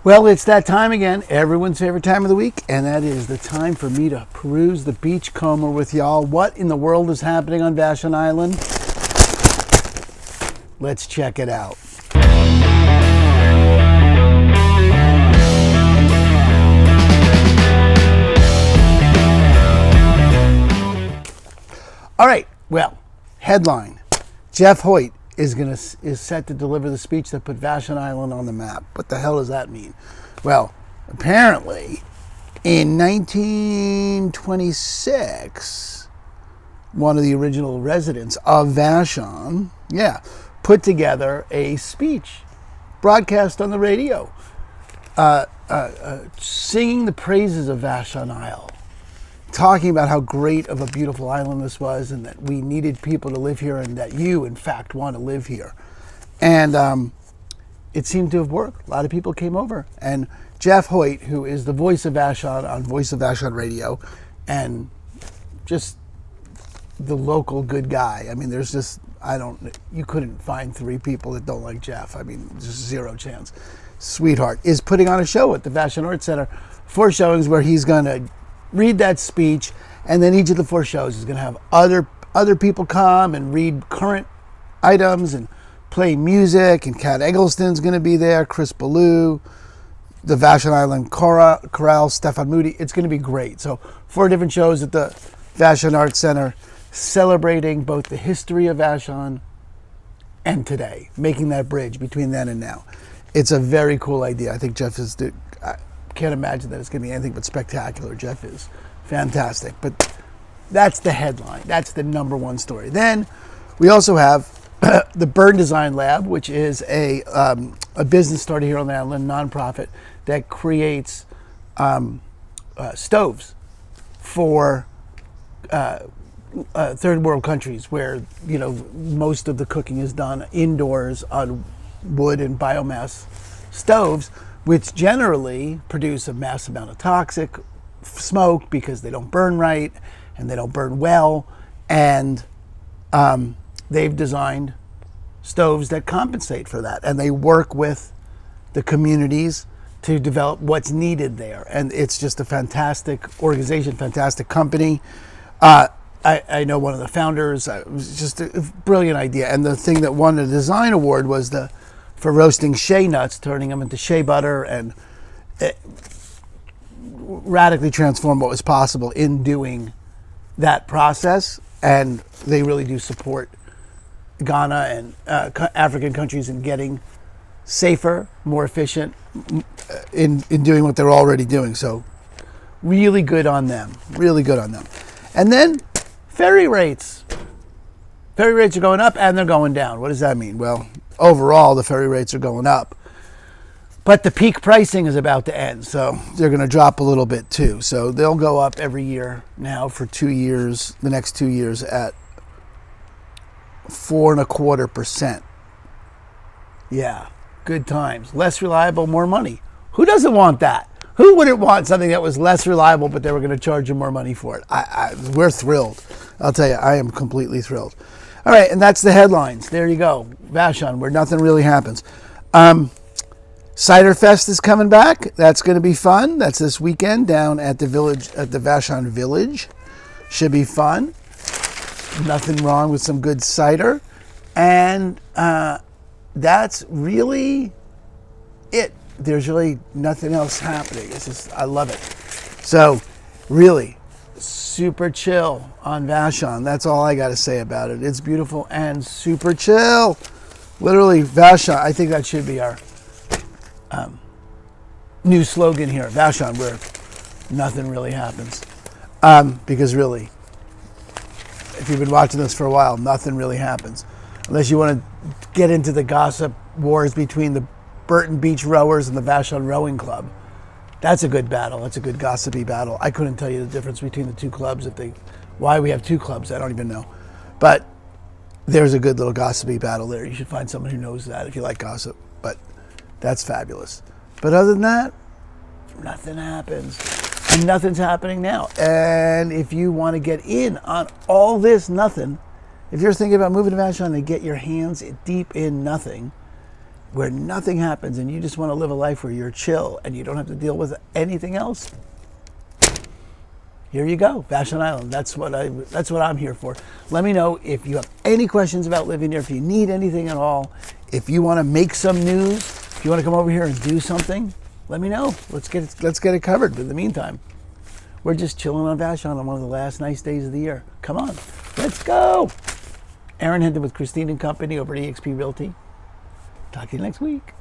Well, it's that time again, everyone's favorite time of the week, and that is the time for me to peruse the Beachcomber with y'all. What in the world is happening on Vashon Island? Let's check it out. All right, well, headline. Jeff Hoyt is set to deliver the speech that put Vashon Island on the map. What the hell does that mean? Well, apparently, in 1926, one of the original residents of Vashon, put together a speech, broadcast on the radio, singing the praises of Vashon Isle, talking about how great of a beautiful island this was and that we needed people to live here and that you, in fact, want to live here. And it seemed to have worked. A lot of people came over. And Jeff Hoyt, who is the voice of Vashon on Voice of Vashon Radio, and just the local good guy. I mean, there's just, you couldn't find three people that don't like Jeff. I mean, just zero chance. Sweetheart is putting on a show at the Vashon Arts Center, 4 showings where he's going to read that speech, and then each of the 4 shows is going to have other people come and read current items and play music, and Kat Eggleston's going to be there, Chris Ballou, the Vashon Island Chorale, Stefan Moody. It's going to be great. So 4 different shows at the Vashon Arts Center celebrating both the history of Vashon and today, making that bridge between then and now. It's a very cool idea. I think Jeff is can't imagine that it's going to be anything but spectacular. Jeff is fantastic. But that's the headline. That's the number one story. Then we also have the Burn Design Lab, which is a business started here on the island, nonprofit, that creates stoves for third world countries where, most of the cooking is done indoors on wood and biomass stoves, which generally produce a mass amount of toxic smoke because they don't burn right and they don't burn well. And they've designed stoves that compensate for that. And they work with the communities to develop what's needed there. And it's just a fantastic organization, fantastic company. I know one of the founders. It was just a brilliant idea. And the thing that won the design award was for roasting shea nuts, turning them into shea butter, and it radically transformed what was possible in doing that process. And they really do support Ghana and African countries in getting safer, more efficient in doing what they're already doing. So really good on them. Really good on them. And then ferry rates. Ferry rates are going up and they're going down. What does that mean? Well, overall, the ferry rates are going up, but the peak pricing is about to end, so they're going to drop a little bit too. So they'll go up every year now for 2 years, the next 2 years at 4.25%. Yeah, good times. Less reliable, more money. Who doesn't want that? Who wouldn't want something that was less reliable, but they were going to charge you more money for it? We're thrilled. I'll tell you, I am completely thrilled. All right, and that's the headlines. There you go. Vashon, where nothing really happens. Cider Fest is coming back. That's going to be fun. That's this weekend down at the village, at the Vashon Village. Should be fun. Nothing wrong with some good cider. And that's really it. There's really nothing else happening. It's just, I love it. So, really, super chill on Vashon. That's all I got to say about it. It's beautiful and super chill. Literally, Vashon. I think that should be our new slogan here. Vashon, where nothing really happens. Because really, if you've been watching this for a while, nothing really happens. Unless you want to get into the gossip wars between the Burton Beach Rowers and the Vashon Rowing Club. That's a good battle. That's a good gossipy battle. I couldn't tell you the difference between the two clubs. Why we have 2 clubs, I don't even know. But there's a good little gossipy battle there. You should find someone who knows that if you like gossip. But that's fabulous. But other than that, nothing happens. And nothing's happening now. And if you want to get in on all this nothing, if you're thinking about moving to Vashon and get your hands deep in nothing, where nothing happens and you just want to live a life where you're chill and you don't have to deal with anything else, here you go, Vashon Island. That's what I'm here for. Let me know if you have any questions about living here, if you need anything at all, if you want to make some news, if you want to come over here and do something, let me know. Let's get it covered. But in the meantime, we're just chilling on Vashon on one of the last nice days of the year. Come on, let's go. Aaron Hendon with Christine and Company over at eXp Realty. Talk to you next week.